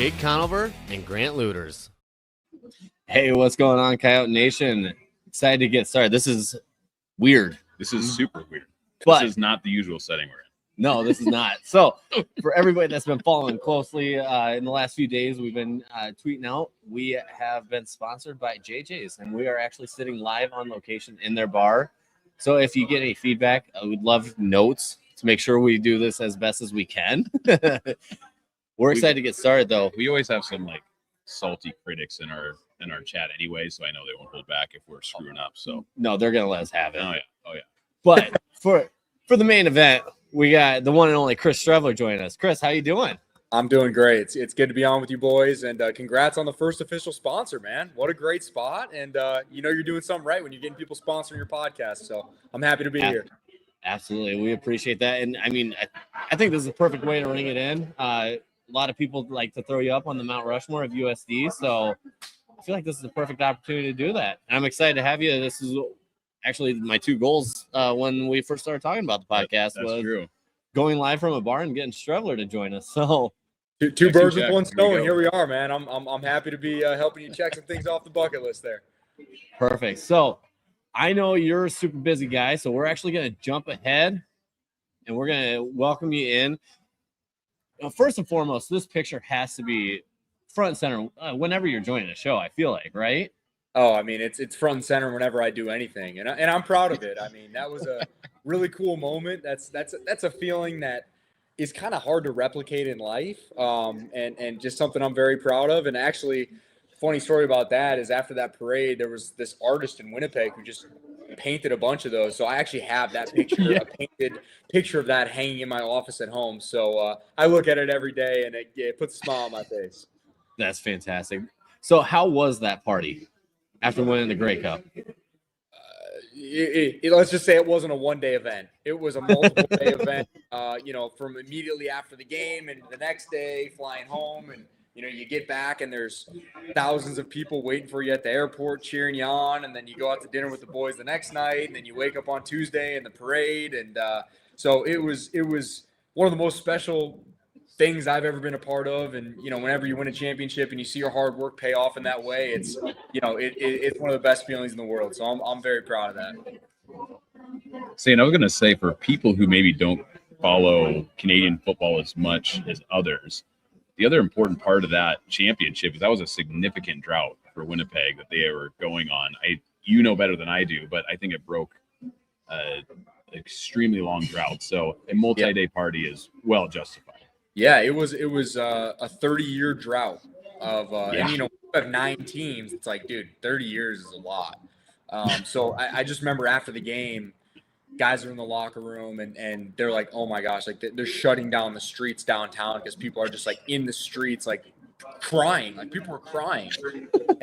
Jake Conover and Grant Looters. Hey, what's going on, Coyote Nation? Excited to get started. This is weird. This is super weird. But this is not the usual setting we're in. No, this is not. So for everybody that's been following closely in the last few days, we've been tweeting out. We have been sponsored by JJ's, and we are actually sitting live on location in their bar. So if you get any feedback, I would love notes to make sure we do this as best as we can. We're excited to get started, though. We always have some like salty critics in our chat anyway, so I know they won't hold back if we're screwing up. So no, they're gonna let us have it. Oh yeah. But for the main event, we got the one and only Chris Streveler joining us. Chris, how you doing? I'm doing great. It's good to be on with you boys, and congrats on the first official sponsor, man. What a great spot, and you're doing something right when you're getting people sponsoring your podcast. So I'm happy to be here. Absolutely, we appreciate that, and I mean, I think this is a perfect way to ring it in. A lot of people like to throw you up on the Mount Rushmore of USD, so I feel like this is a perfect opportunity to do that. And I'm excited to have you. This is actually my two goals when we first started talking about the podcast. That's true. Going live from a bar and getting Streveler to join us. So two birds with one stone. Here we are, man. I'm happy to be helping you check some things off the bucket list there. Perfect. So I know you're a super busy guy, so we're actually going to jump ahead and we're going to welcome you in. First and foremost, this picture has to be front and center whenever you're joining a show, I feel like, right? Oh, I mean, it's front and center whenever I do anything, and I'm proud of it. I mean, that was a really cool moment. That's a feeling that is kind of hard to replicate in life, and just something I'm very proud of. And actually, funny story about that is after that parade, there was this artist in Winnipeg who just painted a bunch of those. So I actually have that picture, a painted picture of that hanging in my office at home. So I look at it every day, and it puts a smile on my face. That's fantastic. So how was that party after winning the Grey Cup? Let's just say it wasn't a one-day event. It was a multiple-day event, from immediately after the game and the next day flying home. And, you get back and there's thousands of people waiting for you at the airport cheering you on. And then you go out to dinner with the boys the next night. And then you wake up on Tuesday in the parade. And so it was one of the most special things I've ever been a part of. And, whenever you win a championship and you see your hard work pay off in that way, it's, it's one of the best feelings in the world. So I'm very proud of that. And I was going to say, for people who maybe don't follow Canadian football as much as others, the other important part of that championship is that was a significant drought for Winnipeg that they were going on. You know better than I do, but I think it broke an extremely long drought. So a multi-day party is well justified. Yeah, it was a 30-year drought of and we have 9 teams. It's like, dude, 30 years is a lot. So I just remember after the game, guys are in the locker room and they're like, oh my gosh, like they're shutting down the streets downtown because people are just like in the streets, like crying, like people were crying.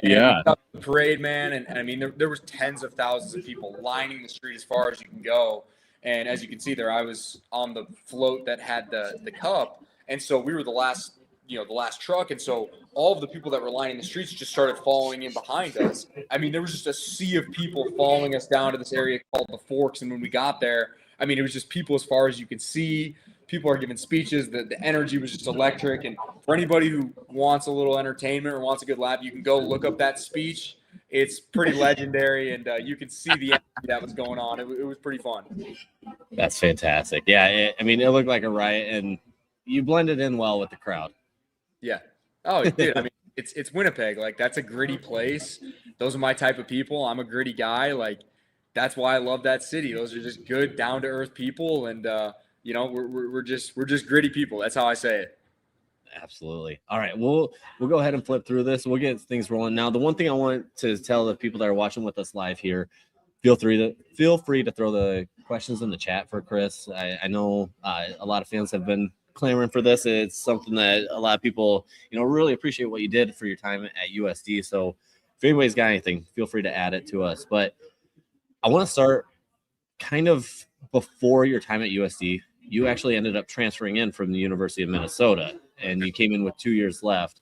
Yeah. The parade, man. And I mean, there was tens of thousands of people lining the street as far as you can go. And as you can see there, I was on the float that had the cup. And so we were the last truck. And so all of the people that were lining the streets just started following in behind us. I mean, there was just a sea of people following us down to this area called the Forks. And when we got there, I mean, it was just people as far as you could see. People are giving speeches. The energy was just electric. And for anybody who wants a little entertainment or wants a good laugh, you can go look up that speech. It's pretty legendary, and you can see the energy that was going on. It was pretty fun. That's fantastic. Yeah, I mean, it looked like a riot, and you blended in well with the crowd. Yeah. Oh, dude, I mean, it's Winnipeg. Like, that's a gritty place. Those are my type of people. I'm a gritty guy. Like, that's why I love that city. Those are just good, down-to-earth people, and we're just gritty people. That's how I say it. Absolutely. All right, we'll go ahead and flip through this. We'll get things rolling. Now, the one thing I want to tell the people that are watching with us live here, feel free to throw the questions in the chat for Chris. I know a lot of fans have been clamoring for this. It's something that a lot of people, really appreciate what you did for your time at USD. So if anybody's got anything, feel free to add it to us. But I want to start kind of before your time at USD. You actually ended up transferring in from the University of Minnesota, and you came in with 2 years left.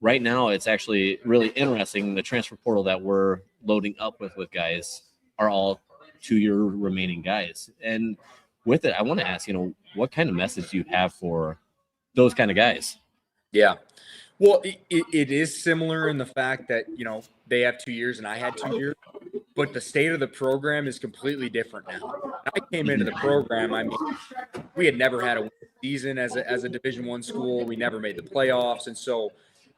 Right now, it's actually really interesting. The transfer portal that we're loading up with guys are all 2-year remaining guys. And with it, I want to ask, what kind of message do you have for those kind of guys? Yeah. Well, it is similar in the fact that, they have 2 years and I had 2 years, but the state of the program is completely different now. I came into the program, I mean, we had never had a season as a Division I school. We never made the playoffs. And so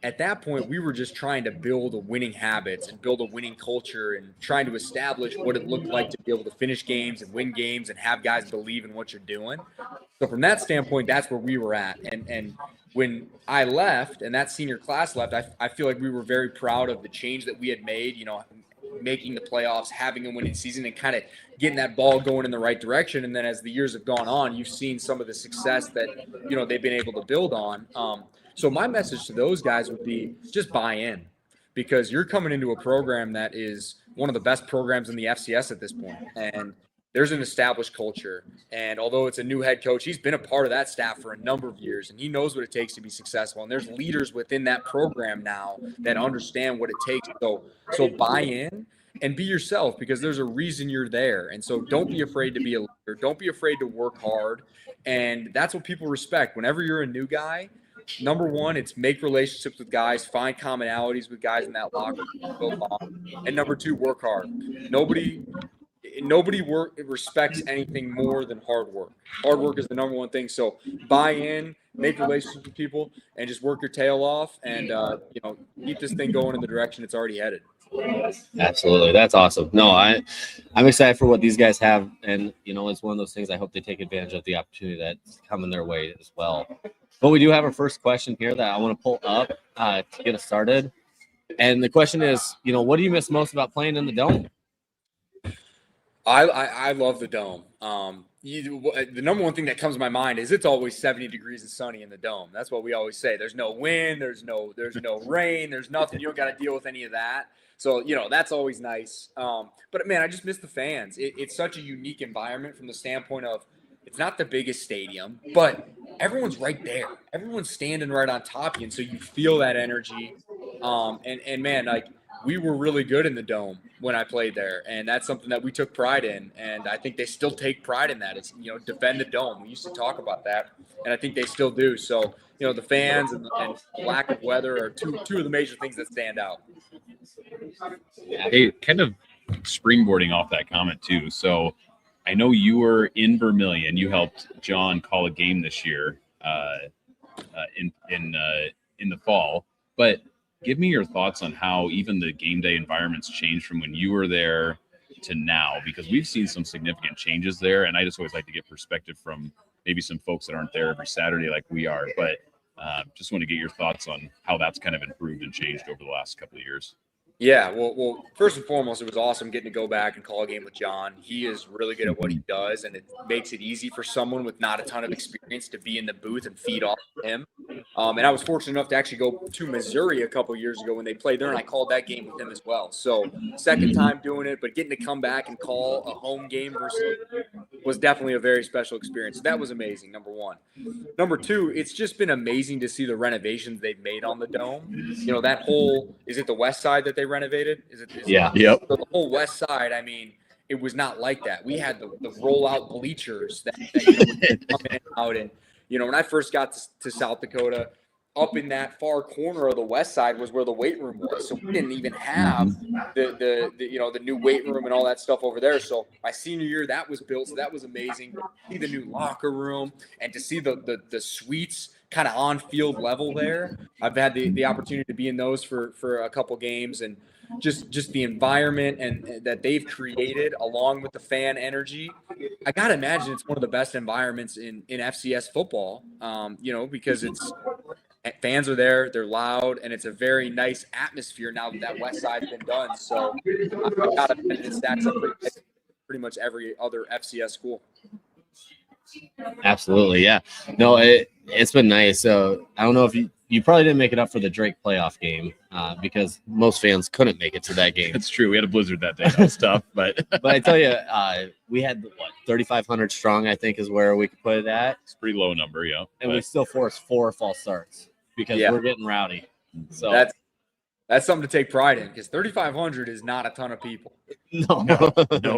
at that point, we were just trying to build a winning habits and build a winning culture and trying to establish what it looked like to be able to finish games and win games and have guys believe in what you're doing. So from that standpoint, that's where we were at. And when I left and that senior class left, I feel like we were very proud of the change that we had made, making the playoffs, having a winning season, and kind of getting that ball going in the right direction. And then as the years have gone on, you've seen some of the success that, they've been able to build on. So my message to those guys would be just buy in, because you're coming into a program that is one of the best programs in the FCS at this point. And there's an established culture. And although it's a new head coach, he's been a part of that staff for a number of years, and he knows what it takes to be successful. And there's leaders within that program now that understand what it takes. So buy in and be yourself, because there's a reason you're there. And so don't be afraid to be a leader. Don't be afraid to work hard. And that's what people respect. Whenever you're a new guy, number one, it's make relationships with guys, find commonalities with guys in that locker room. And number two, work hard. Nobody respects anything more than hard work. Hard work is the number one thing. So buy in, make relationships with people, and just work your tail off, and keep this thing going in the direction it's already headed. Absolutely. That's awesome. No, I'm excited for what these guys have. And, it's one of those things I hope they take advantage of the opportunity that's coming their way as well. But we do have our first question here that I want to pull up to get us started. And the question is, what do you miss most about playing in the Dome? I love the Dome. The number one thing that comes to my mind is it's always 70 degrees and sunny in the Dome. That's what we always say. There's no wind. There's no rain. There's nothing. You don't got to deal with any of that. So, that's always nice. But, man, I just miss the fans. It's such a unique environment from the standpoint of it's not the biggest stadium, but everyone's right there. Everyone's standing right on top of you, and so you feel that energy. And man, we were really good in the Dome when I played there, and that's something that we took pride in, and I think they still take pride in that. It's, defend the Dome. We used to talk about that, and I think they still do. So, the fans and lack of weather are two of the major things that stand out. Hey, kind of springboarding off that comment too. So I know you were in Vermilion. You helped John call a game this year in the fall, but give me your thoughts on how even the game day environments changed from when you were there to now, because we've seen some significant changes there. And I just always like to get perspective from maybe some folks that aren't there every Saturday like we are. But just want to get your thoughts on how that's kind of improved and changed over the last couple of years. Yeah, well, first and foremost, it was awesome getting to go back and call a game with John. He is really good at what he does, and it makes it easy for someone with not a ton of experience to be in the booth and feed off of him. And I was fortunate enough to actually go to Missouri a couple years ago when they played there, and I called that game with him as well. So second time doing it, but getting to come back and call a home game versus was definitely a very special experience. That was amazing, number one. Number two, it's just been amazing to see the renovations they've made on the Dome. That whole – is it the west side that they renovated? Yeah. Yep. So the whole west side, I mean, it was not like that. We had the rollout bleachers that would come in and out. And, when I first got to South Dakota, up in that far corner of the west side was where the weight room was. So we didn't even have the new weight room and all that stuff over there. So my senior year, that was built. So that was amazing. To see the new locker room and to see the suites kind of on field level there. I've had the opportunity to be in those for a couple games, and just the environment and that they've created along with the fan energy. I got to imagine it's one of the best environments in FCS football, because it's fans are there, they're loud, and it's a very nice atmosphere now that west side's been done. So I got to imagine it stacks up pretty much every other FCS school. Absolutely. Yeah. No, it's been nice. So I don't know if you probably didn't make it up for the Drake playoff game because most fans couldn't make it to that game. It's true. We had a blizzard that day. That was tough, but I tell you, we had 3,500 strong, I think is where we could put it at. It's a pretty low number. Yeah. And we still forced 4 false starts because we're getting rowdy. So that's something to take pride in, because 3,500 is not a ton of people. No,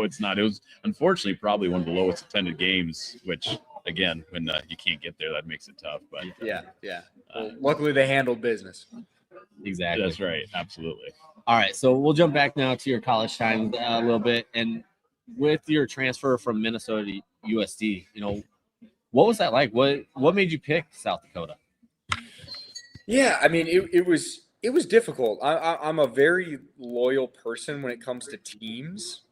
it's not. It was unfortunately probably one of the lowest attended games, which again, when you can't get there, that makes it tough. But Yeah. Well, luckily, they handled business. Exactly. that's right. Absolutely. All right, so we'll jump back now to your college time a little bit, and with your transfer from Minnesota to USD, what was that like? What made you pick South Dakota? Yeah, I mean, it was difficult. I'm a very loyal person when it comes to teams,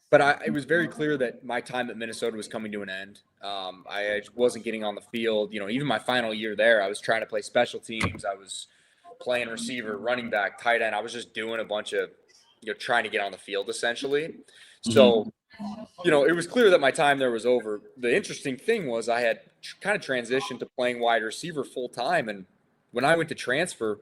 but it was very clear that my time at Minnesota was coming to an end. I wasn't getting on the field. Even my final year there, I was trying to play special teams. I was playing receiver, running back, tight end. I was just doing a bunch of, trying to get on the field essentially. So, it was clear that my time there was over. The interesting thing was I had kind of transitioned to playing wide receiver full time. And when I went to transfer,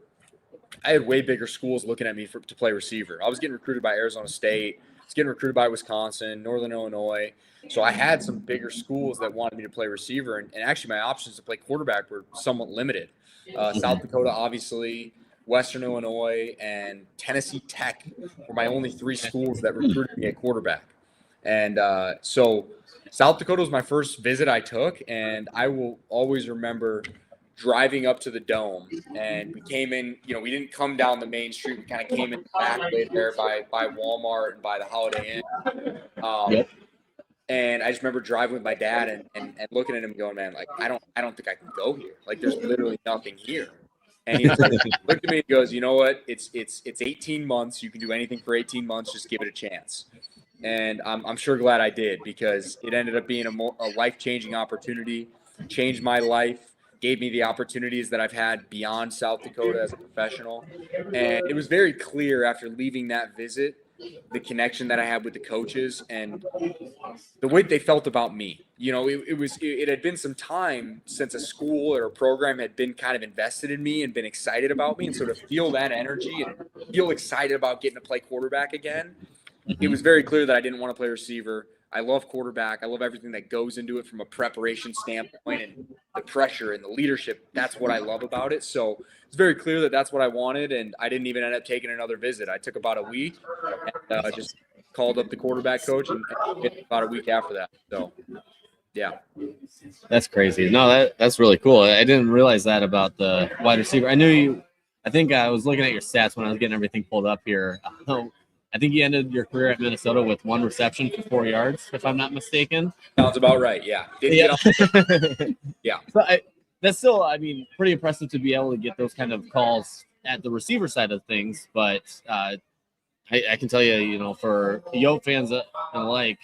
I had way bigger schools looking at me to play receiver. I was getting recruited by Arizona State. I was getting recruited by Wisconsin, Northern Illinois. So I had some bigger schools that wanted me to play receiver. And actually my options to play quarterback were somewhat limited. South Dakota, obviously, Western Illinois, and Tennessee Tech were my only 3 schools that recruited me at quarterback. And so South Dakota was my first visit I took, and I will always remember driving up to the Dome. And we came in, we didn't come down the main street. We kind of came in the back way there by Walmart and by the Holiday Inn. Yep. And I just remember driving with my dad and looking at him going, man, like, I don't think I can go here. Like, there's literally nothing here. And he looked at me and goes, you know what? It's 18 months. You can do anything for 18 months. Just give it a chance. And I'm sure glad I did, because it ended up being a life-changing opportunity, changed my life, gave me the opportunities that I've had beyond South Dakota as a professional. And it was very clear after leaving that visit, the connection that I had with the coaches and the way they felt about me. It had been some time since a school or a program had been kind of invested in me and been excited about me. And so to feel that energy and feel excited about getting to play quarterback again, it was very clear that I didn't want to play receiver. I love quarterback. I love everything that goes into it from a preparation standpoint, and the pressure and the leadership. That's what I love about it. So it's very clear that that's what I wanted, and I didn't even end up taking another visit. I took about a week and just called up the quarterback coach, and about a week after that. So, yeah. That's crazy. No, that's really cool. I didn't realize that about the wide receiver. I think I was looking at your stats when I was getting everything pulled up here. I think you ended your career at Minnesota with 1 reception for 4 yards, if I'm not mistaken. Sounds about right. Yeah. Yeah. But that's still, pretty impressive to be able to get those kind of calls at the receiver side of things. But I can tell you, for Yoke fans and the like,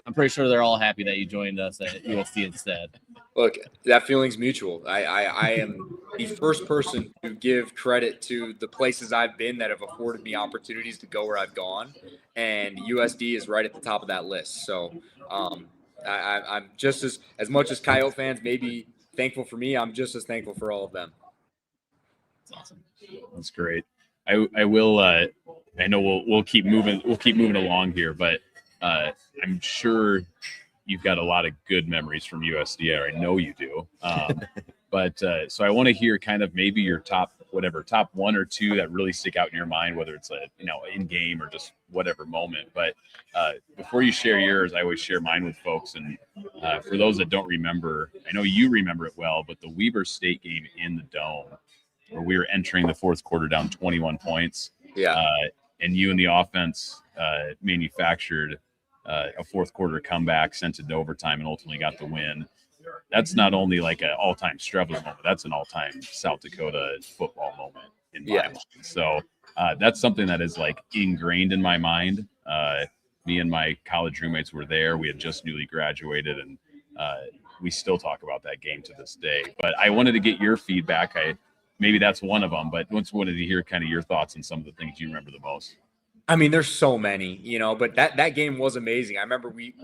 I'm pretty sure they're all happy that you joined us at USD instead. Look, that feeling's mutual. I am the first person to give credit to the places I've been that have afforded me opportunities to go where I've gone, and USD is right at the top of that list. So I'm just as much as Coyote fans may be thankful for me, I'm just as thankful for all of them. That's awesome. That's great. I will. I know we'll keep moving. We'll keep moving along here, but I'm sure you've got a lot of good memories from USD. I know you do. But so I want to hear kind of maybe your top 1 or 2 that really stick out in your mind, whether it's in game or just whatever moment. But before you share yours, I always share mine with folks. And for those that don't remember, I know you remember it well, but the Weber State game in the Dome, where we were entering the 4th quarter down 21 points. Yeah. And you and the offense manufactured a 4th quarter comeback, sent it to overtime, and ultimately got the win. That's not only like an all-time Streveler moment, that's an all-time South Dakota football moment in my mind. So that's something that is like ingrained in my mind. Me and my college roommates were there. We had just newly graduated, and we still talk about that game to this day. But I wanted to get your feedback. Maybe that's one of them, but once wanted to hear kind of your thoughts on some of the things you remember the most. There's so many, but that game was amazing. I remember we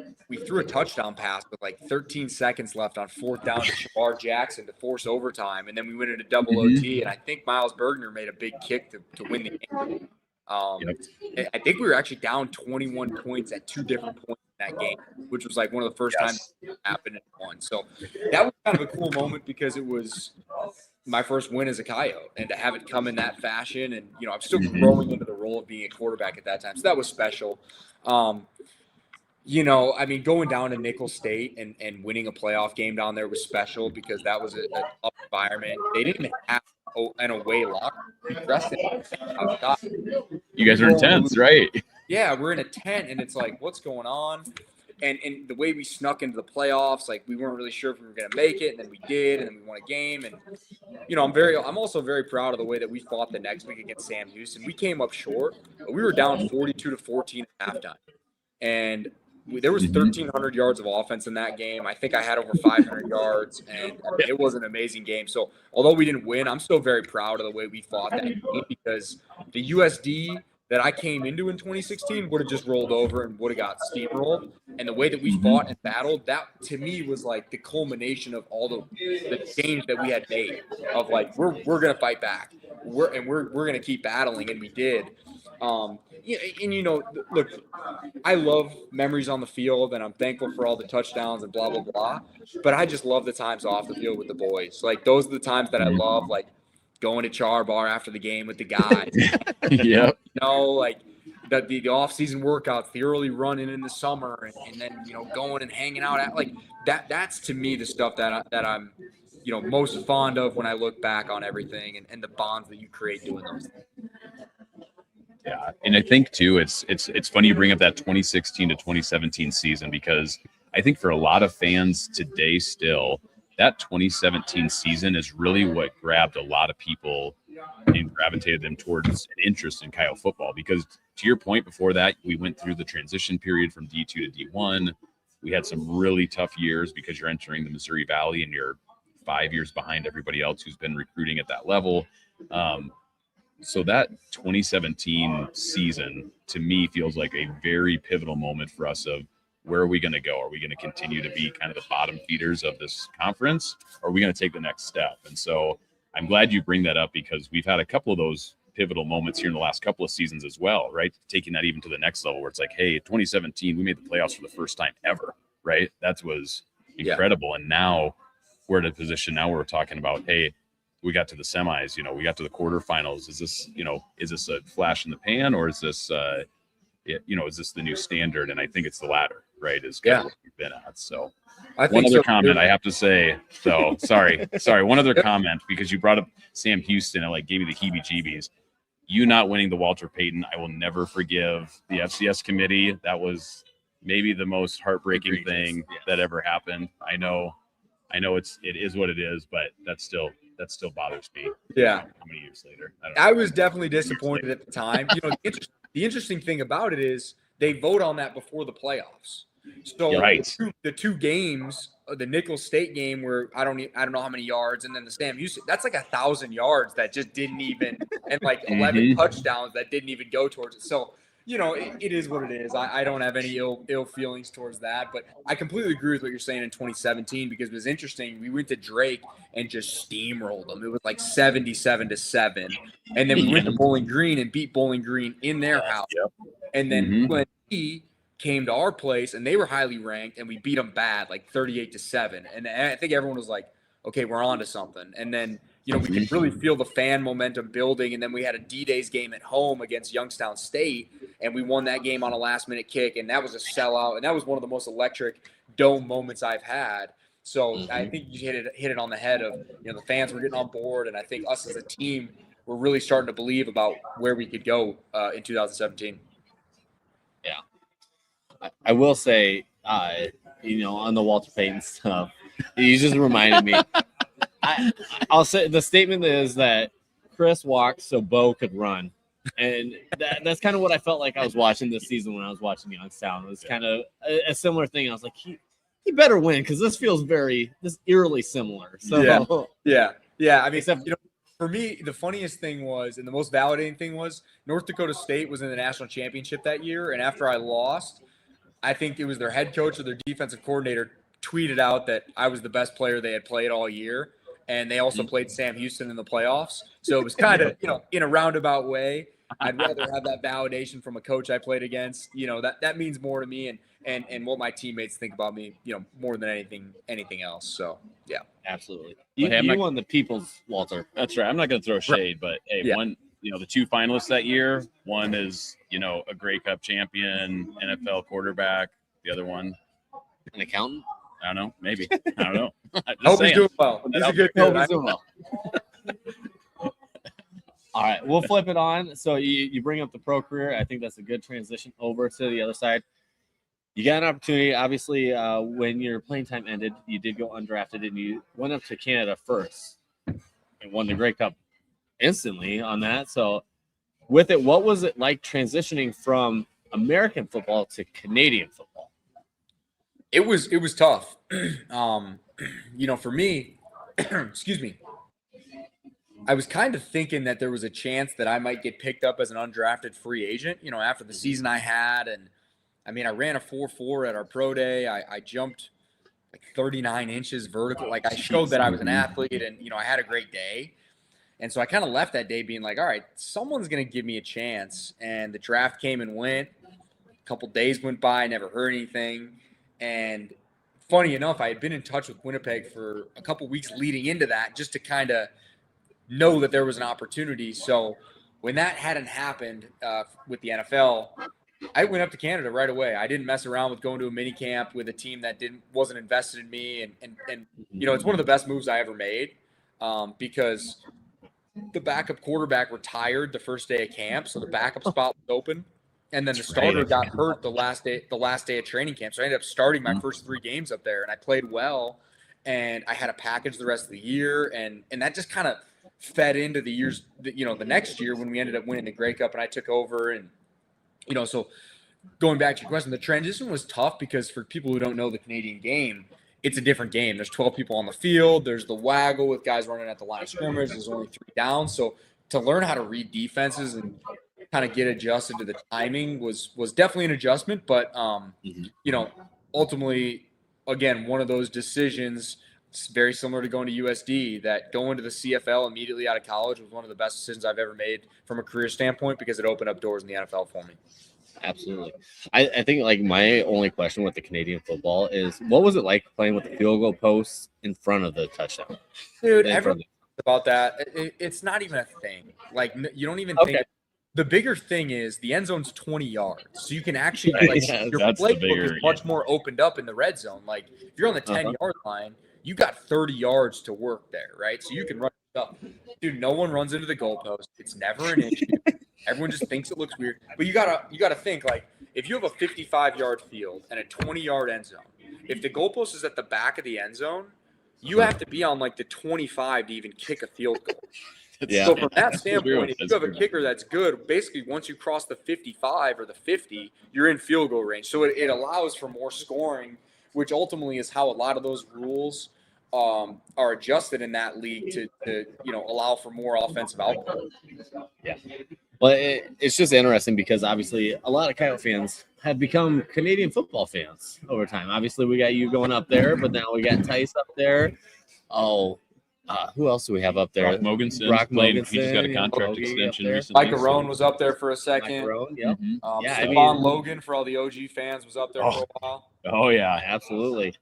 threw a touchdown pass with like 13 seconds left on 4th down to Shabar Jackson to force overtime, and then we went into double OT, and I think Miles Bergner made a big kick to win the game. I think we were actually down 21 points at 2 different points in that game, which was like one of the first times it happened in one. So that was kind of a cool moment because it was my first win as a Coyote, and to have it come in that fashion, and I'm still growing into the role of being a quarterback at that time, so that was special. I mean, going down to Nickel State and winning a playoff game down there was special because that was a tough environment. They didn't even have an away locker. We dressed outside. You guys are intense, right? Yeah, we're in a tent, and it's like, what's going on? And the way we snuck into the playoffs, like we weren't really sure if we were going to make it, and then we did, and then we won a game. And I'm also very proud of the way that we fought the next week against Sam Houston. We came up short, but we were down 42-14 at halftime, and there was 1,300 yards of offense in that game. I think I had over 500 yards, and it was an amazing game. So although we didn't win, I'm still very proud of the way we fought that game because the USD that I came into in 2016 would have just rolled over and would have got steamrolled. And the way that we fought and battled, that to me was like the culmination of all the games that we had made of like, we're going to fight back. We're going to keep battling. And we did. Look, I love memories on the field and I'm thankful for all the touchdowns and blah, blah, blah. But I just love the times off the field with the boys. Like those are the times that I love, like, going to Char Bar after the game with the guys. Yep. Like the off-season workouts, the early running in the summer, and then going and hanging out at like that. That's to me the stuff that I'm most fond of when I look back on everything and the bonds that you create doing those things. Yeah, and I think too, it's funny you bring up that 2016 to 2017 season because I think for a lot of fans today still, that 2017 season is really what grabbed a lot of people and gravitated them towards an interest in Kyle football. Because to your point, before that, we went through the transition period from D2 to D1. We had some really tough years because you're entering the Missouri Valley and you're 5 years behind everybody else who's been recruiting at that level. So that 2017 season, to me, feels like a very pivotal moment for us of, where are we going to go? Are we going to continue to be kind of the bottom feeders of this conference? Or are we going to take the next step? And so I'm glad you bring that up because we've had a couple of those pivotal moments here in the last couple of seasons as well, right? Taking that even to the next level where it's like, hey, 2017, we made the playoffs for the first time ever, right? That was incredible. Yeah. And now we're in a position now where we're talking about, hey, we got to the semis, we got to the quarterfinals. Is this a flash in the pan or is this, is this the new standard? And I think it's the latter, right? Is kind of what we've been at. So one other comment I have to say, so sorry. One other comment, because you brought up Sam Houston and gave me the heebie-jeebies. You not winning the Walter Payton, I will never forgive the FCS committee. That was maybe the most heartbreaking thing that ever happened. I know it is what it is, but that still bothers me. Yeah. How many years later? I was definitely disappointed at the time. The interesting thing about it is they vote on that before the playoffs. So the two games, the Nickel State game where I don't know how many yards, and then the Sam Houston, that's like 1,000 yards that just didn't even, and 11 touchdowns that didn't even go towards it. So it is what it is. I don't have any ill feelings towards that, but I completely agree with what you're saying in 2017 because it was interesting. We went to Drake and just steamrolled them. It was like 77-7, and then we went to Bowling Green and beat Bowling Green in their house. Yep. And then when we came to our place and they were highly ranked and we beat them bad, like 38-7, and I think everyone was like, "Okay, we're on to something." And then we could really feel the fan momentum building. And then we had a D-Days game at home against Youngstown State, and we won that game on a last-minute kick, and that was a sellout. And that was one of the most electric dome moments I've had. So I think you hit it on the head of, the fans were getting on board, and I think us as a team were really starting to believe about where we could go in 2017. Yeah. I will say, on the Walter Payton stuff, you just reminded me. I'll say the statement is that Chris walked so Bo could run. And that's kind of what I felt like I was watching this season when I was watching Youngstown. It was kind of a similar thing. I was like, he better win because this feels this eerily similar. So yeah. I mean, for me, the funniest thing was, and the most validating thing was, North Dakota State was in the national championship that year. And after I lost, I think it was their head coach or their defensive coordinator tweeted out that I was the best player they had played all year. And they also played Sam Houston in the playoffs. So it was kind of, in a roundabout way, I'd rather have that validation from a coach I played against. That means more to me and what my teammates think about me, more than anything else. So, yeah. Absolutely. You won the People's, Walter. That's right. I'm not going to throw shade, but hey, one, the two finalists that year, one is, a Grey Cup champion, NFL quarterback. The other one, An accountant? I don't know. Maybe. I don't know. I hope he's doing well. He's a good Hope dude. he's doing well. All right, we'll flip it on. So you bring up the pro career. I think that's a good transition over to the other side. You got an opportunity. Obviously, when your playing time ended, you did go undrafted, and you went up to Canada first and won the Grey Cup instantly on that. So with it, what was it like transitioning from American football to Canadian football? It was tough. For me, excuse me, I was kind of thinking that there was a chance that I might get picked up as an undrafted free agent, after the season I had. And I mean, I ran a 4.4 at our pro day. I jumped like 39 inches vertical. Like I showed that I was an athlete and, I had a great day. And so I kind of left that day being like, all right, someone's going to give me a chance. And the draft came and went. A couple days went by, never heard anything. And funny enough, I had been in touch with Winnipeg for a couple weeks leading into that just to kind of know that there was an opportunity. So when that hadn't happened with the NFL, I went up to Canada right away. I didn't mess around with going to a mini camp with a team that wasn't invested in me. And it's one of the best moves I ever made because the backup quarterback retired the first day of camp. So the backup spot was open. And then the starter got hurt the last day of training camp. So I ended up starting my first 3 games up there, and I played well. And I had a package the rest of the year, and that just kind of fed into the years, the next year when we ended up winning the Grey Cup, and I took over. And so going back to your question, the transition was tough because for people who don't know the Canadian game, it's a different game. There's 12 people on the field. There's the waggle with guys running at the line of scrimmage. There's only 3 down. So to learn how to read defenses and kind of get adjusted to the timing was definitely an adjustment, but ultimately, again, one of those decisions, it's very similar to going to USD, that going to the CFL immediately out of college was one of the best decisions I've ever made from a career standpoint because it opened up doors in the NFL for me. Absolutely. I think like my only question with the Canadian football is what was it like playing with the field goal posts in front of the touchdown? Dude, everyone about that. It's not even a thing. Like you don't even think. The bigger thing is the end zone's 20 yards. So you can actually, your playbook is much more opened up in the red zone. Like, if you're on the 10-yard line, you got 30 yards to work there, right? So you can run stuff. Dude, no one runs into the goalpost. It's never an issue. Everyone just thinks it looks weird. But you gotta think, like, if you have a 55-yard field and a 20-yard end zone, if the goalpost is at the back of the end zone, you have to be on, like, the 25 to even kick a field goal. Yeah. So from that standpoint, if you have a kicker that's good, basically once you cross the 55 or the 50, you're in field goal range. So it allows for more scoring, which ultimately is how a lot of those rules are adjusted in that league to allow for more offensive output. Yeah. Well, it's just interesting because obviously a lot of Coyote fans have become Canadian football fans over time. Obviously, we got you going up there, but now we got Tice up there. Who else do we have up there? Rock Mogensen. He just got a contract extension recently. Mike Arone was up there for a second. Yep. Stephon Logan, for all the OG fans, was up there for a while. Oh, yeah. Absolutely.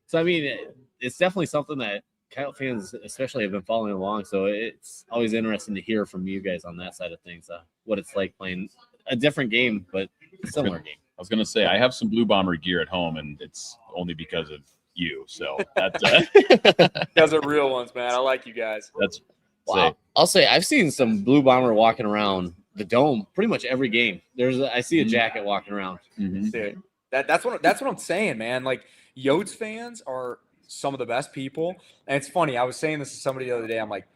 So, I mean, it's definitely something that Coyote fans especially have been following along. So it's always interesting to hear from you guys on that side of things, what it's like playing a different game, but a similar game. I was going to say, I have some Blue Bomber gear at home, and it's only because of you. So that's you guys are real ones, man. I like you guys. That's wow. I'll say I've seen some Blue Bomber walking around the dome pretty much every game. I see a jacket walking around. Dude, that's what I'm saying, man. Like Yotes fans are some of the best people. And it's funny, I was saying this to somebody the other day. I'm like,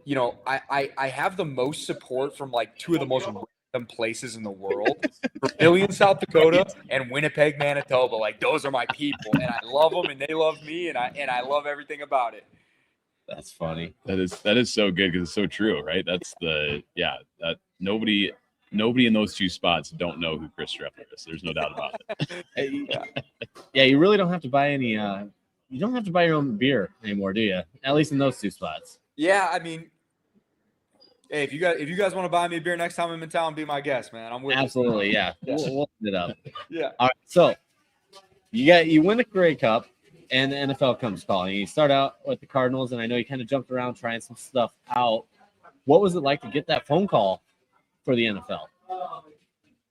I have the most support from like 2 of the most random places in the world, Vermilion, South Dakota, and Winnipeg, Manitoba. Like those are my people, and I love them, and they love me, and I love everything about it. That's funny. That is so good because it's so true, right? That's that nobody in those 2 spots don't know who Chris Streveler is. There's no doubt about it. Yeah, you really don't have to buy any. You don't have to buy your own beer anymore, do you? At least in those 2 spots. Yeah, I mean. Hey, if you guys want to buy me a beer next time I'm in town, be my guest, man. I'm with you. Absolutely, yeah. We'll end it up. Yeah. All right, so you win the Grey Cup, and the NFL comes calling. You start out with the Cardinals, and I know you kind of jumped around trying some stuff out. What was it like to get that phone call for the NFL?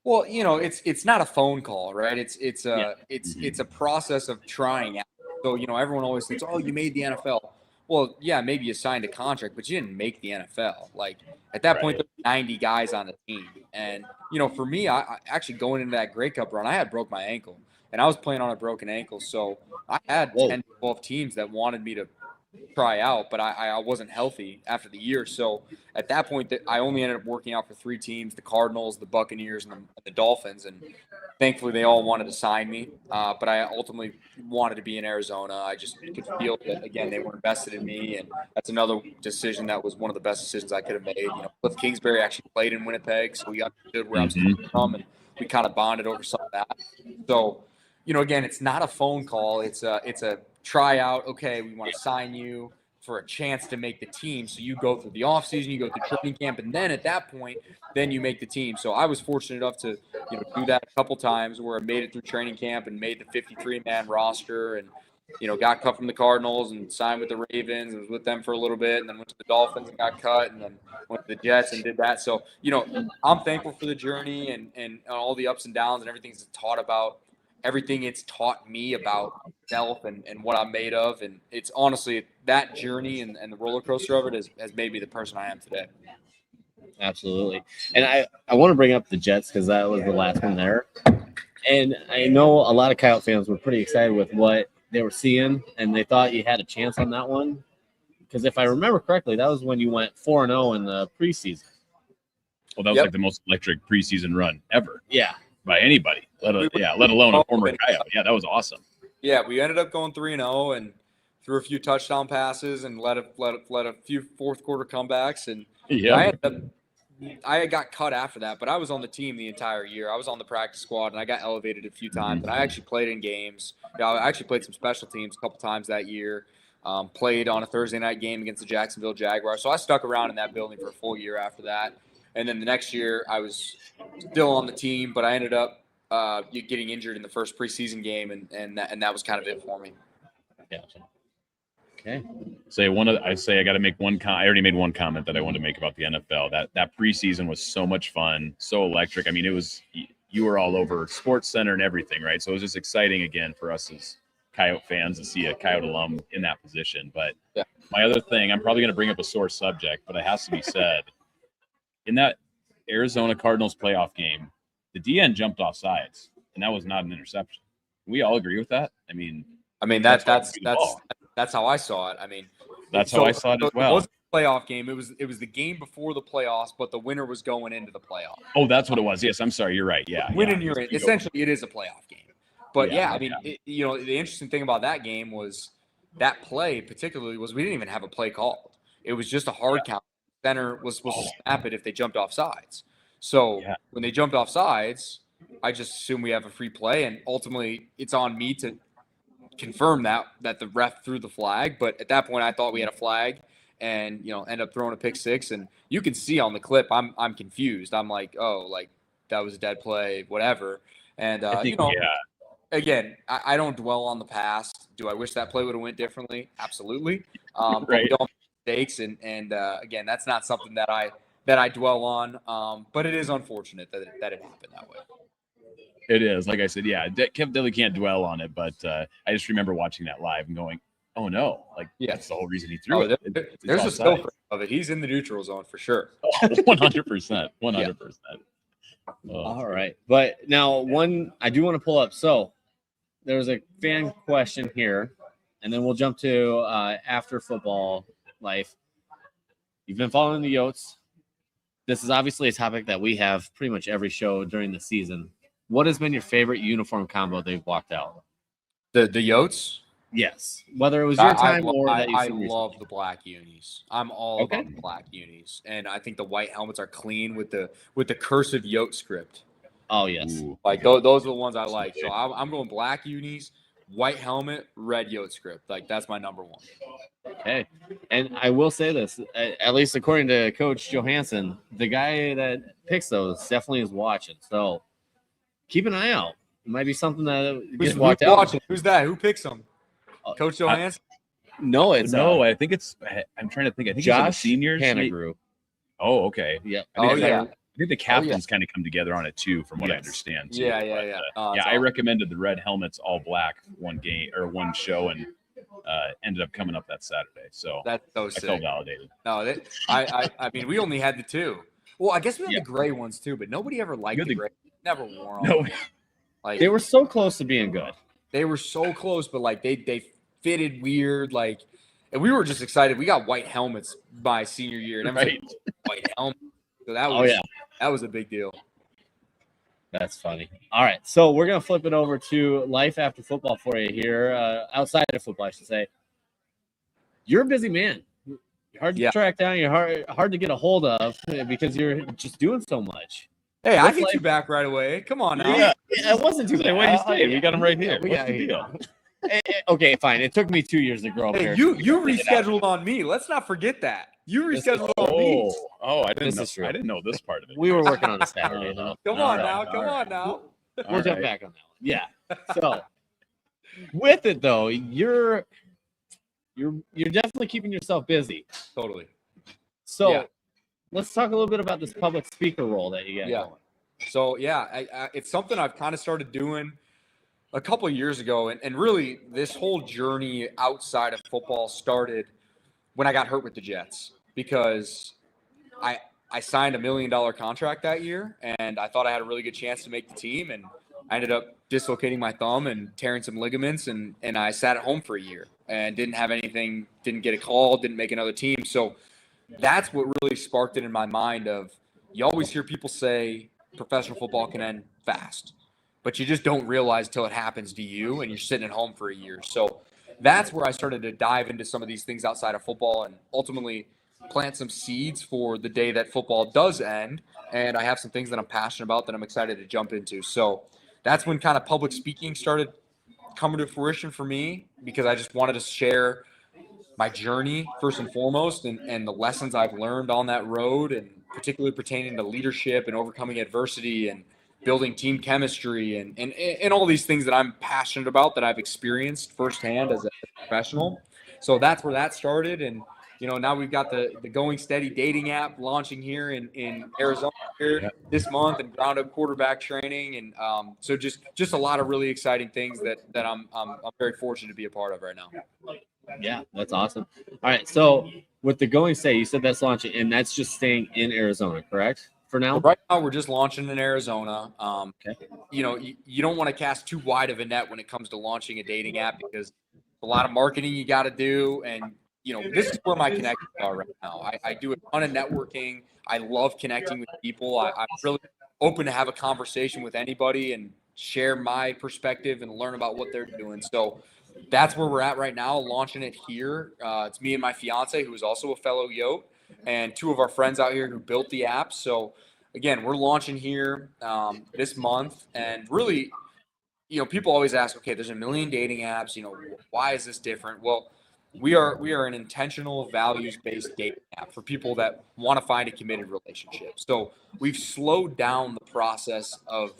Well, it's not a phone call, right? It's a process of trying out. So, everyone always thinks, oh, you made the NFL. Well, yeah, maybe you signed a contract, but you didn't make the NFL. Like at that point, there were 90 guys on the team. And, for me, I actually going into that Grey Cup run, I had broke my ankle and I was playing on a broken ankle. So I had 10, 12 teams that wanted me to try out, but I wasn't healthy after the year. So at that point, I only ended up working out for 3 teams: the Cardinals, the Buccaneers, and the Dolphins. And thankfully, they all wanted to sign me. But I ultimately wanted to be in Arizona. I just could feel that, again, they were invested in me. And that's another decision that was one of the best decisions I could have made. Cliff Kingsbury actually played in Winnipeg, so we understood where I was coming from, and we kind of bonded over some of that. So, again, it's not a phone call. It's a tryout. Okay, we want to sign you for a chance to make the team. So you go through the offseason, you go through training camp, and then at that point, then you make the team. So I was fortunate enough to do that a couple times where I made it through training camp and made the 53-man roster, and got cut from the Cardinals and signed with the Ravens and was with them for a little bit, and then went to the Dolphins and got cut, and then went to the Jets and did that. So I'm thankful for the journey and all the ups and downs and everything it's taught me about self and what I'm made of. And it's honestly that journey and the roller coaster of it has made me the person I am today. Absolutely. And I want to bring up the Jets because that was the last one there. And I know a lot of Coyote fans were pretty excited with what they were seeing, and they thought you had a chance on that one. Because if I remember correctly, that was when you went 4-0 in the preseason. Well, that was like the most electric preseason run ever. Yeah. By anybody, let alone a former Coyote. Yeah, that was awesome. Yeah, we ended up going 3-0 and threw a few touchdown passes and let a few fourth quarter comebacks. And I got cut after that, but I was on the team the entire year. I was on the practice squad, and I got elevated a few times. And I actually played in games. I actually played some special teams a couple times that year. Played on a Thursday night game against the Jacksonville Jaguars. So I stuck around in that building for a full year after that. And then the next year, I was still on the team, but I ended up getting injured in the first preseason game, and that was kind of it for me. Yeah. Okay. I got to make one. I already made one comment that I wanted to make about the NFL. That preseason was so much fun, so electric. I mean, it was. You were all over Sports Center and everything, right? So it was just exciting again for us as Coyote fans to see a Coyote alum in that position. But my other thing, I'm probably going to bring up a sore subject, but it has to be said. In that Arizona Cardinals playoff game, the DN jumped off sides, and that was not an interception. We all agree with that. I mean that's how I saw it. I mean, that's how I saw it as well. It wasn't a playoff game. It was the game before the playoffs, but the winner was going into the playoff. Oh, that's what it was. Yes, I'm sorry. You're right. Yeah, winning, you're in. Essentially, it is a playoff game. But the interesting thing about that game was that play particularly was we didn't even have a play called. It was just a hard count. Center was supposed to snap it if they jumped off sides. So when they jumped off sides, I just assume we have a free play, and ultimately it's on me to confirm that the ref threw the flag. But at that point, I thought we had a flag, and end up throwing a pick six. And you can see on the clip, I'm confused. I'm like, oh, like that was a dead play, whatever. And again, I don't dwell on the past. Do I wish that play would have went differently? Absolutely. But we don't. And again, that's not something that I dwell on. But it is unfortunate that it happened that way. It is, like I said, Kev Dilly can't dwell on it, but I just remember watching that live and going, "Oh no!" Like that's the whole reason he threw it. There's a still of it. He's in the neutral zone for sure. 100%, 100%. All right, but now one I do want to pull up. So there's a fan question here, and then we'll jump to after football life. You've been following the Yotes. This is obviously a topic that we have pretty much every show during the season. What has been your favorite uniform combo they've walked out? The Yotes? Yes. Whether it was your time or that I love the black unis. I'm all about the black unis. And I think the white helmets are clean with the cursive Yote script. Oh, yes. Ooh, those are the ones I like. So I'm going black unis, white helmet, red Yote script. Like that's my number one. Okay. And I will say this, at least according to Coach Johansson, the guy that picks those definitely is watching. So keep an eye out. It might be something that gets walked out. Watching? Who's that? Who picks them? Coach Johansson? No, it's I think it's. I'm trying to think. I think Josh it's seniors. Hannegrew. Oh, okay. Yeah. I think the captains kind of come together on it too, from what I Yes. understand. Too. Yeah. But, I recommended the red helmets all black one show, and ended up coming up that Saturday. So That's so I sick. felt validated. No, I mean, we only had the two. Well, I guess we had the gray ones too, but nobody ever liked the gray. Never wore them. No, Like They were so close to being good. they were so close, but like they fitted weird. Like, and we were just excited. We got white helmets my senior year, and everyone's like, white helmet. So that was that was a big deal. That's funny. All right, so we're gonna flip it over to life after football for you here, outside of football, I should say. You're a busy man. You're hard to track down. You're hard to get a hold of because you're just doing so much. Hey, I get you back right away. Come on now. Yeah, it wasn't too bad. Wait, you stay. We got him right here. We What's got the you. deal? Okay, fine. It took me 2 years to grow up here. Hey, you rescheduled on me. Let's not forget that. You rescheduled on me. I didn't This know. is true. I didn't know this part of it. We were working on a Saturday, though. Come on now. We'll jump back on that one. Yeah. So with it though, you're definitely keeping yourself busy. Totally. So let's talk a little bit about this public speaker role that you got going. So it's something I've kind of started doing a couple of years ago, and really this whole journey outside of football started when I got hurt with the Jets, because I signed $1 million contract that year, and I thought I had a really good chance to make the team, and I ended up dislocating my thumb and tearing some ligaments, and I sat at home for a year and didn't have anything, didn't get a call, didn't make another team. So that's what really sparked it in my mind of, you always hear people say professional football can end fast, but you just don't realize till it happens to you and you're sitting at home for a year. So that's where I started to dive into some of these things outside of football and ultimately plant some seeds for the day that football does end. And I have some things that I'm passionate about that I'm excited to jump into. So that's when kind of public speaking started coming to fruition for me, because I just wanted to share my journey first and foremost, and the lessons I've learned on that road, and particularly pertaining to leadership and overcoming adversity and building team chemistry and all these things that I'm passionate about, that I've experienced firsthand as a professional. So that's where that started. And now we've got the Going Steady dating app launching here in Arizona here this month, and ground up quarterback training. And so just a lot of really exciting things that I'm very fortunate to be a part of right now. Yeah, that's awesome. All right, so with the Going Steady, you said that's launching, and that's just staying in Arizona, correct? For now? Right now, we're just launching in Arizona. Okay. You don't want to cast too wide of a net when it comes to launching a dating app, because a lot of marketing you got to do. And, this is where my connections are right now. I do a ton of networking. I love connecting with people. I'm really open to have a conversation with anybody and share my perspective and learn about what they're doing. So that's where we're at right now, launching it here. It's me and my fiance, who is also a fellow Yote, and two of our friends out here who built the app. So again, we're launching here this month. And really, people always ask, okay, there's a million dating apps, why is this different? Well, we are an intentional, values-based dating app for people that want to find a committed relationship. So we've slowed down the process of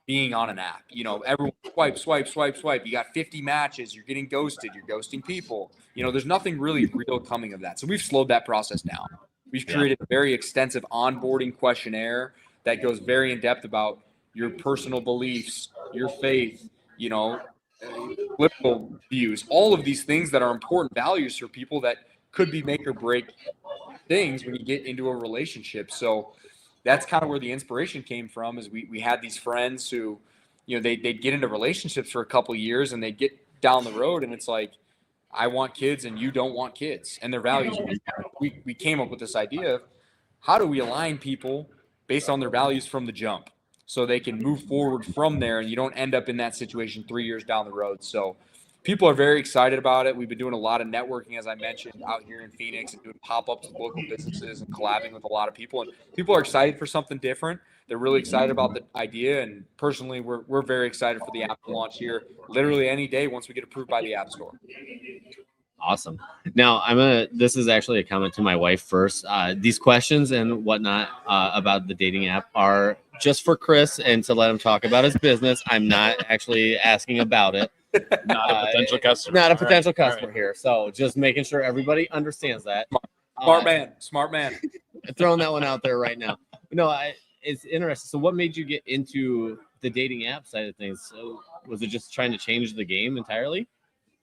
being on an app. Everyone swipe. You got 50 matches, you're getting ghosted, you're ghosting people. There's nothing really real coming of that. So we've slowed that process down. We've created a very extensive onboarding questionnaire that goes very in depth about your personal beliefs, your faith, political views, all of these things that are important values for people that could be make or break things when you get into a relationship. So that's kind of where the inspiration came from, is we had these friends who, they'd get into relationships for a couple of years and they'd get down the road and it's like, I want kids and you don't want kids, and their values. We came up with this idea of, how do we align people based on their values from the jump, so they can move forward from there and you don't end up in that situation 3 years down the road. So people are very excited about it. We've been doing a lot of networking, as I mentioned, out here in Phoenix, and doing pop-ups with local businesses and collabing with a lot of people. And people are excited for something different. They're really excited about the idea. And personally, we're very excited for the app to launch here literally any day once we get approved by the App Store. Awesome. Now, this is actually a comment to my wife first. These questions and whatnot about the dating app are just for Chris and to let him talk about his business. I'm not actually asking about it. Not a potential customer. Not a potential customer here. So just making sure everybody understands that. Smart man. Throwing that one out there right now. No, it's interesting. So what made you get into the dating app side of things? So was it just trying to change the game entirely?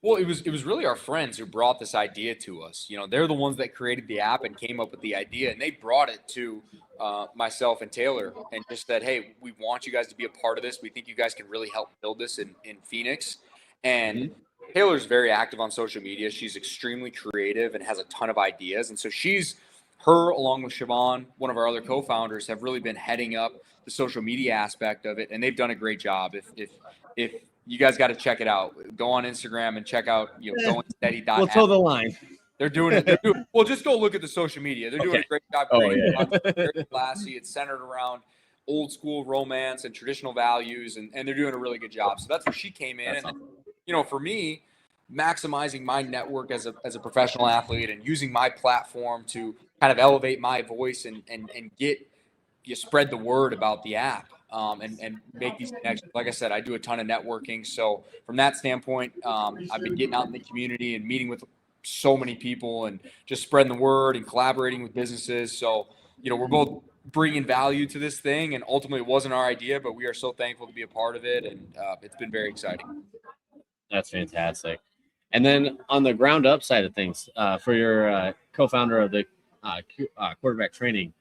Well, it was really our friends who brought this idea to us. You know, they're the ones that created the app and came up with the idea, and they brought it to myself and Taylor and just said, "Hey, we want you guys to be a part of this. We think you guys can really help build this in Phoenix." And Taylor's very active on social media. She's extremely creative and has a ton of ideas, and so her along with Siobhan, one of our other co-founders, have really been heading up the social media aspect of it, and they've done a great job. If you guys got to check it out. Go on Instagram and check out, goingsteady.app. We'll toe the line. They're doing it. Well, just go look at the social media. They're doing a great job. Very classy. It's centered around old school romance and traditional values, and they're doing a really good job. So that's where she came in. And for me, maximizing my network as a professional athlete and using my platform to kind of elevate my voice and spread the word about the app. And make these connections. Like I said, I do a ton of networking. So from that standpoint, I've been getting out in the community and meeting with so many people and just spreading the word and collaborating with businesses. So, we're both bringing value to this thing, and ultimately it wasn't our idea, but we are so thankful to be a part of it. And it's been very exciting. That's fantastic. And then on the ground up side of things, for your co-founder of the quarterback training,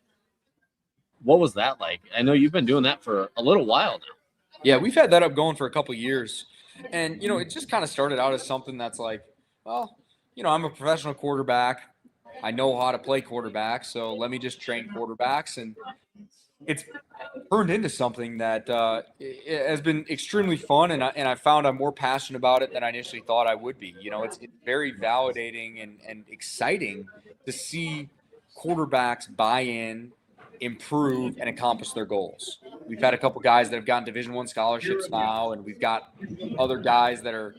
what was that like? I know you've been doing that for a little while now. Yeah, we've had that up going for a couple of years. And, it just kind of started out as something that's like, well, I'm a professional quarterback. I know how to play quarterback, so let me just train quarterbacks. And it's turned into something that it has been extremely fun, and I found I'm more passionate about it than I initially thought I would be. It's very validating and exciting to see quarterbacks buy in, improve, and accomplish their goals. We've had a couple guys that have gotten Division I scholarships now, and we've got other guys that are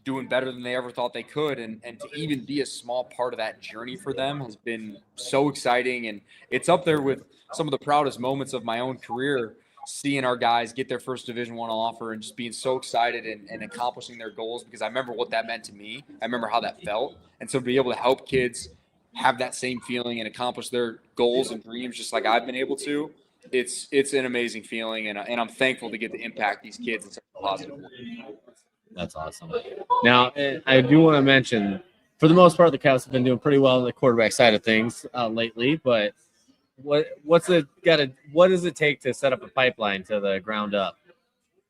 doing better than they ever thought they could, and to even be a small part of that journey for them has been so exciting. And it's up there with some of the proudest moments of my own career, seeing our guys get their first Division I offer and just being so excited and accomplishing their goals, because I remember what that meant to me. I remember how that felt. And so to be able to help kids have that same feeling and accomplish their goals and dreams just like I've been able to, it's an amazing feeling, and I'm thankful to get to impact these kids in such a positive way. That's awesome. Now, I do want to mention, for the most part, the Cows have been doing pretty well on the quarterback side of things lately, but what does it take to set up a pipeline to the ground up?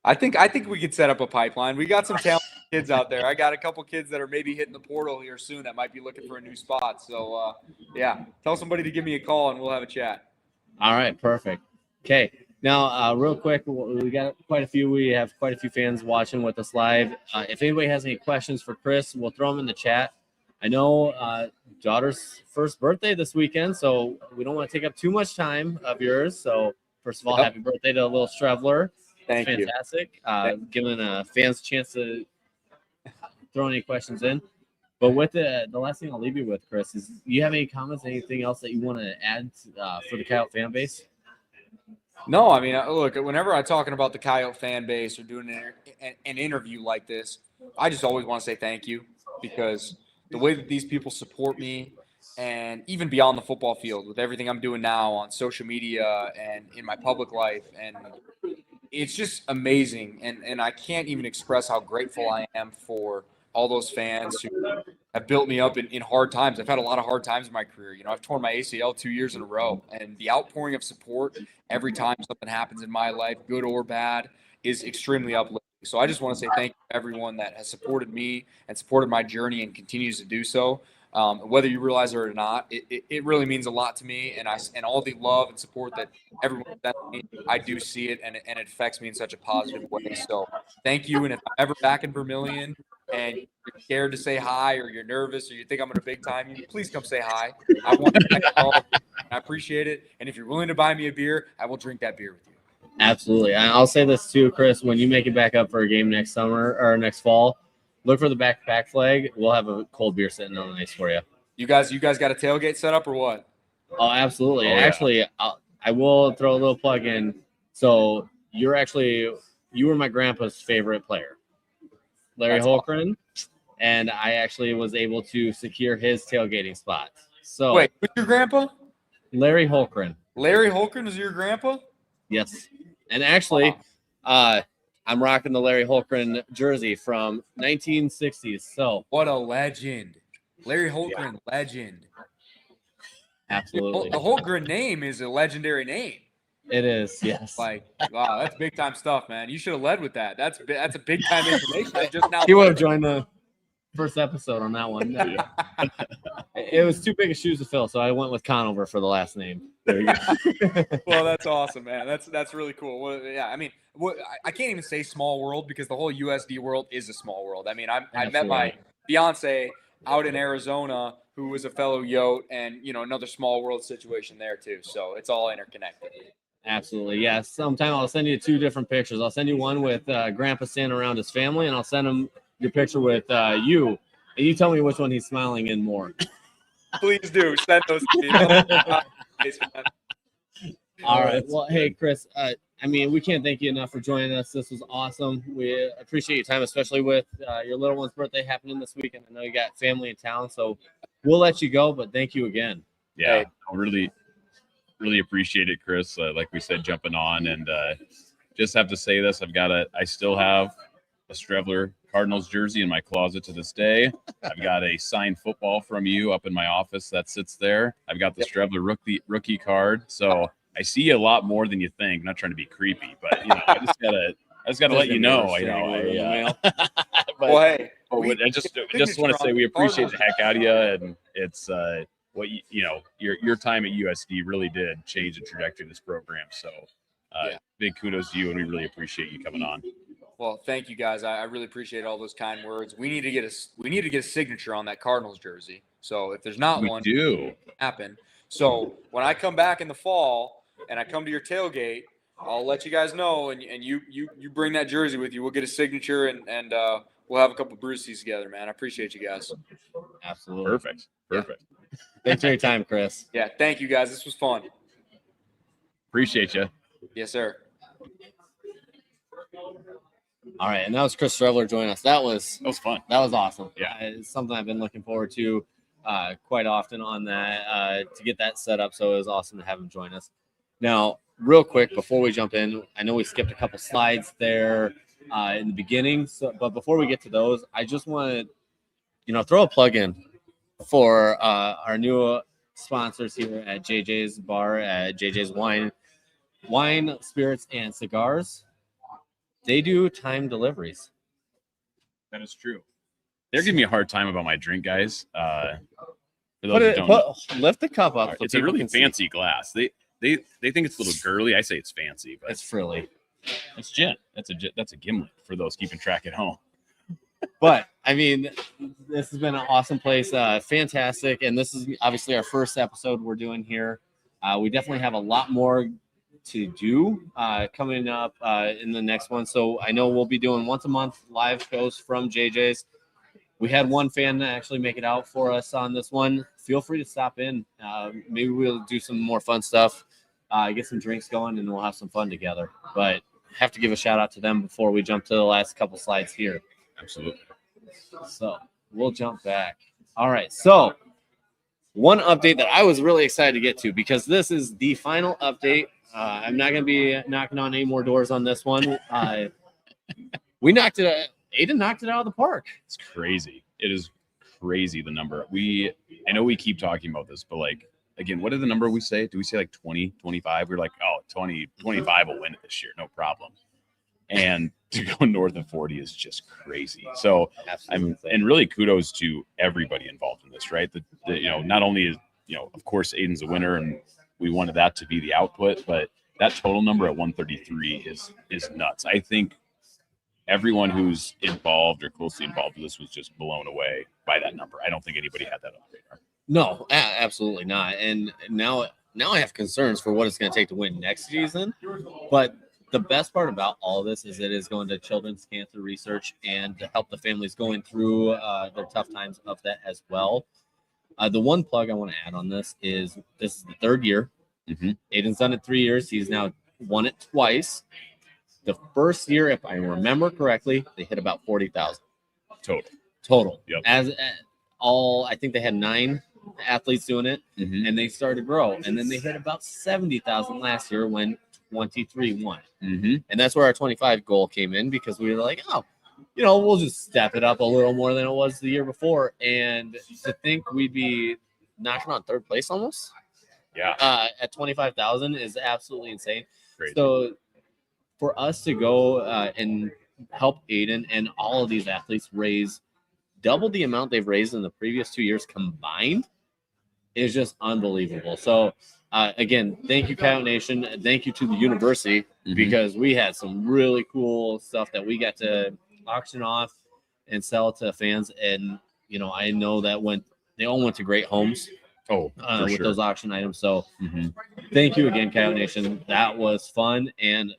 I think we could set up a pipeline. We got some talented kids out there. I got a couple kids that are maybe hitting the portal here soon that might be looking for a new spot. So, tell somebody to give me a call and we'll have a chat. All right, perfect. Okay, now real quick, we got quite a few. We have quite a few fans watching with us live. If anybody has any questions for Chris, we'll throw them in the chat. I know daughter's first birthday this weekend, so we don't want to take up too much time of yours. So first of all, happy birthday to little Streveler. Thank you. Fantastic. Giving fans a chance to throw any questions in. But with the last thing I'll leave you with, Chris, is you have any comments, anything else that you want to add for the Coyote fan base? No, I mean, look, whenever I'm talking about the Coyote fan base or doing an interview like this, I just always want to say thank you, because the way that these people support me, and even beyond the football field with everything I'm doing now on social media and in my public life, and it's just amazing. And I can't even express how grateful I am for all those fans who have built me up in hard times. I've had a lot of hard times in my career. I've torn my ACL 2 years in a row, and the outpouring of support every time something happens in my life, good or bad, is extremely uplifting. So I just want to say thank you to everyone that has supported me and supported my journey and continues to do so. Whether you realize it or not, it really means a lot to me, and all the love and support that everyone sends me, I do see it, and it affects me in such a positive way. So thank you. And if I'm ever back in Vermilion and you're scared to say hi, or you're nervous, or you think I'm going to big time you, please come say hi. I want to I appreciate it. And if you're willing to buy me a beer, I will drink that beer with you. Absolutely. And I'll say this too, Chris, when you make it back up for a game next summer or next fall, look for the backpack flag. We'll have a cold beer sitting on the ice for you. You guys got a tailgate set up or what? Oh, absolutely. Actually, I will throw a little plug in. So you were my grandpa's favorite player, Larry Holgren, and I actually was able to secure his tailgating spot. So wait, who's your grandpa? Larry Holgren. Larry Holgren is your grandpa? Yes. And actually, I'm rocking the Larry Holmgren jersey from 1960s. So what a legend. Larry Holmgren, legend. absolutely. The Holmgren name is a legendary name. It is, yes. Like, wow, that's big time stuff, man. You should have led with that. That's a big time information. I just now He would have joined the first episode on that one. It was too big of shoes to fill, so I went with Conover for the last name. There you go. Well, that's awesome, man. That's really cool. Well, yeah, I mean, I can't even say small world because the whole USD world is a small world. I mean, I met my fiance out in Arizona, who was a fellow Yote, and another small world situation there too. So it's all interconnected. Absolutely, yes. Sometime I'll send you 2 different pictures. I'll send you one with Grandpa standing around his family, and I'll send him your picture with you, and you tell me which one he's smiling in more. Please do send those to me. All right. Well, hey, Chris. I mean, we can't thank you enough for joining us. This was awesome. We appreciate your time, especially with your little one's birthday happening this weekend. I know you got family in town, so we'll let you go. But thank you again. Yeah, I really appreciate it, Chris. Like we said, jumping on, and just have to say this: I still have a Streveler Cardinals jersey in my closet to this day. I've got a signed football from you up in my office that sits there. I've got the Streveler rookie card. So I see a lot more than you think. I'm not trying to be creepy, but I just gotta let you know. Well, hey, I just want to say we appreciate the heck out of you, and it's what your time at USD really did change the trajectory of this program. So big kudos to you, and we really appreciate you coming on. Well, thank you guys. I really appreciate all those kind words. We need to get a signature on that Cardinals jersey. So if there's not one, do happen. So when I come back in the fall and I come to your tailgate, I'll let you guys know, and you bring that jersey with you. We'll get a signature, and we'll have a couple brewskis together, man. I appreciate you guys. Absolutely. Perfect. Yeah. Thanks for your time, Chris. Yeah, thank you guys. This was fun. Appreciate you. Yes, sir. All right, and that was Chris Streveler joining us. That was fun. That was awesome. Yeah, it's something I've been looking forward to quite often on that to get that set up. So it was awesome to have him join us. Now, real quick before we jump in, I know we skipped a couple slides there in the beginning. So, but before we get to those, I just want to throw a plug in for our new sponsors here at JJ's Bar, at JJ's Wine, Spirits, and Cigars. They do time deliveries. That is true. They're giving me a hard time about my drink, guys. For those who don't know. Lift the cup up. It's a really fancy glass. They think it's a little girly. I say it's fancy, but it's frilly. It's gin. That's a gimlet for those keeping track at home. But I mean, this has been an awesome place. Fantastic. And this is obviously our first episode we're doing here. We definitely have a lot more to do coming up in the next one. So I know we'll be doing once a month live shows from JJ's. We had one fan actually make it out for us on this one. Feel free to stop in. Maybe we'll do some more fun stuff, get some drinks going, and we'll have some fun together. But have to give a shout out to them before we jump to the last couple slides here. Absolutely. So we'll jump back. All right. So one update that I was really excited to get to, because this is the final update. I'm not going to be knocking on any more doors on this one. We knocked it. Aiden knocked it out of the park. It's crazy. It is crazy, the number. I know we keep talking about this, but again, what did the number we say? Do we say 20, 25? We're like, 20, 25 will win it this year. No problem. And to go north of 40 is just crazy. So and really kudos to everybody involved in this, right? Not only is, of course, Aiden's a winner and we wanted that to be the output, but that total number at 133 is nuts. I think everyone who's involved or closely involved with this was just blown away by that number. I don't think anybody had that on the radar. No, absolutely not. And now I have concerns for what it's going to take to win next season. But the best part about all of this is it is going to children's cancer research and to help the families going through the tough times of that as well. The one plug I want to add on this is the third year. Mm-hmm. Aiden's done it 3 years. He's now won it twice. The first year, if I remember correctly, they hit about 40,000 total. Yep. I think they had 9 athletes doing it, mm-hmm. and they started to grow. And then they hit about 70,000 last year when 23 won. Mm-hmm. And that's where our 25 goal came in, because we were like, oh, we'll just step it up a little more than it was the year before. And to think we'd be knocking on third place almost at 25,000 is absolutely insane. Crazy. So for us to go and help Aiden and all of these athletes raise double the amount they've raised in the previous 2 years combined is just unbelievable. So again, thank you, Coyote Nation. Thank you to the university, because we had some really cool stuff that we got to auction off and sell to fans. And, I know that they all went to great homes with those auction items. So thank you again, Coyote Nation. That was fun. And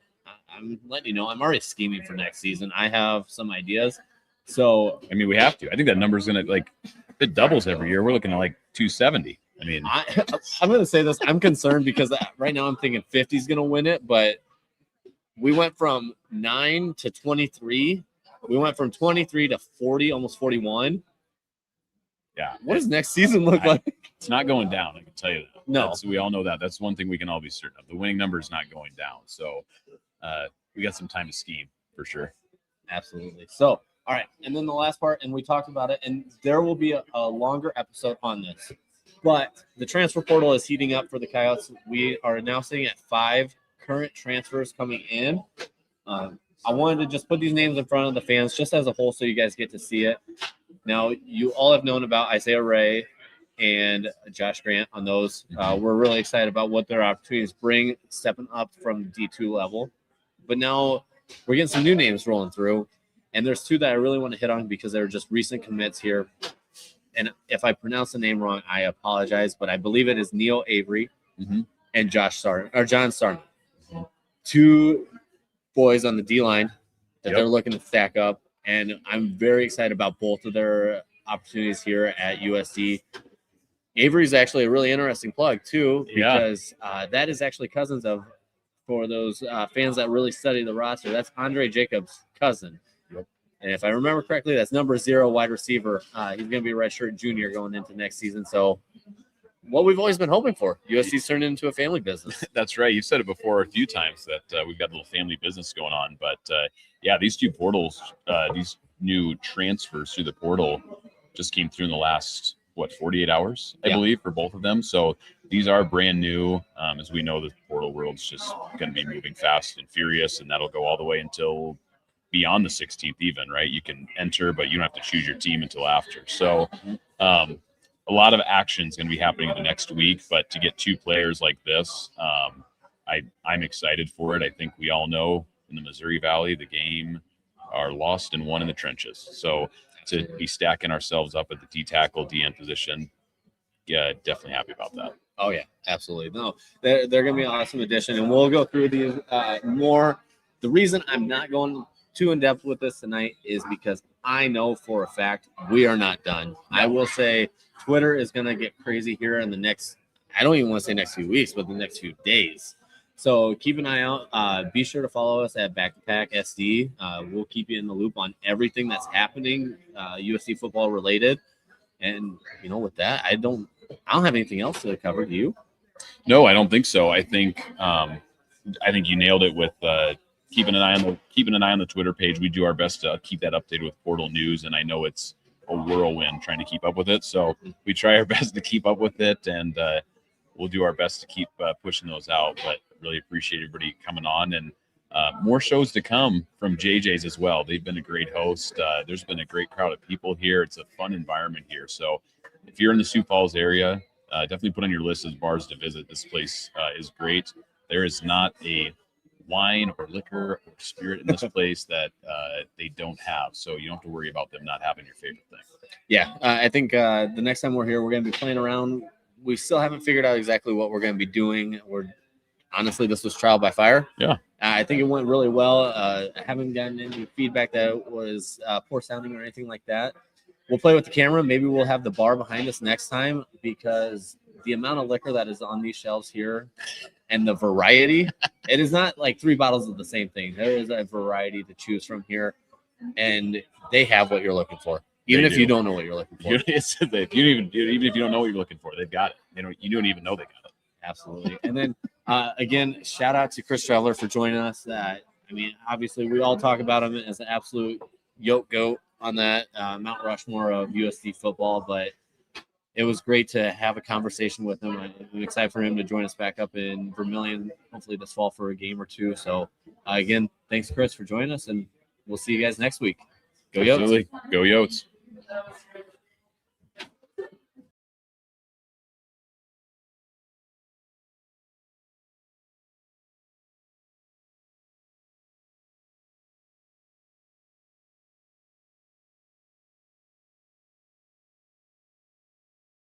I'm letting you know, I'm already scheming for next season. I have some ideas. So, I mean, we have to. I think that number is going to, it doubles every year. We're looking at 270. I mean, I'm going to say this. I'm concerned because right now I'm thinking 50 is going to win it, but we went from 9 to 23. We went from 23 to 40, almost 41. Yeah. What does next season look like? It's not going down. I can tell you that. No. We all know that. That's one thing we can all be certain of. The winning number is not going down. So we got some time to scheme for sure. Absolutely. So, all right. And then the last part, and we talked about it, and there will be a longer episode on this. But the transfer portal is heating up for the Coyotes. We are now sitting at 5 current transfers coming in. I wanted to just put these names in front of the fans just as a whole so you guys get to see it. Now, you all have known about Isaiah Ray and Josh Grant on those. We're really excited about what their opportunities bring, stepping up from D2 level. But now we're getting some new names rolling through. And there's 2 that I really want to hit on because they're just recent commits here. And if I pronounce the name wrong, I apologize. But I believe it is Neil Avery and John Sarman. 2 boys on the D-line that they're looking to stack up. And I'm very excited about both of their opportunities here at USD. Avery is actually a really interesting plug, too, because that is actually cousins of, for those fans that really study the roster, that's Andre Jacobs' cousin. And if I remember correctly, that's number 0 wide receiver. He's going to be a redshirt junior going into next season. So what we've always been hoping for, USC's turned into a family business. That's right. You've said it before a few times that we've got a little family business going on. But, these 2 portals, these new transfers through the portal just came through in the last, 48 hours, I believe, for both of them. So these are brand new. As we know, the portal world's just going to be moving fast and furious, and that'll go all the way until beyond the 16th even, right? You can enter, but you don't have to choose your team until after. So a lot of action is going to be happening in the next week, but to get 2 players like this, I'm excited for it. I think we all know in the Missouri Valley, the game are lost and won in the trenches. So to be stacking ourselves up at the D tackle, DN position, definitely happy about that. Oh, yeah, absolutely. No, they're going to be an awesome addition, and we'll go through these more. The reason I'm not going too in depth with this tonight is because I know for a fact we are not done. I will say Twitter is going to get crazy here in the next, I don't even want to say next few weeks, but the next few days. So keep an eye out. Be sure to follow us at Back to Pack SD. We'll keep you in the loop on everything that's happening, USC football related. And with that, I don't have anything else to cover. Do you? No, I don't think so. I think you nailed it with keeping an eye on the Twitter page. We do our best to keep that updated with portal news, and I know it's a whirlwind trying to keep up with it. So we try our best to keep up with it, and we'll do our best to keep pushing those out. But really appreciate everybody coming on, and more shows to come from JJ's as well. They've been a great host. There's been a great crowd of people here. It's a fun environment here. So if you're in the Sioux Falls area, definitely put on your list as bars to visit. This place is great. There is not a wine or liquor or spirit in this place that they don't have. So you don't have to worry about them not having your favorite thing. Yeah, I think the next time we're here, we're going to be playing around. We still haven't figured out exactly what we're going to be doing. Honestly, this was trial by fire. Yeah. I think it went really well. I haven't gotten any feedback that was poor sounding or anything like that. We'll play with the camera. Maybe we'll have the bar behind us next time, because the amount of liquor that is on these shelves here and the variety, it is not like 3 bottles of the same thing. There is a variety to choose from here, and they have what you're looking for. Even if you don't know what you're looking for. Even if you don't know what you're looking for, they've got it. You don't even know they got it. Absolutely. And then Again, shout out to Chris Streveler for joining us. Obviously, we all talk about him as an absolute goat on that Mount Rushmore of USD football, but it was great to have a conversation with him. I'm excited for him to join us back up in Vermilion, hopefully this fall for a game or two. So, again, thanks, Chris, for joining us, and we'll see you guys next week. Go Yotes. Absolutely. Go Yotes.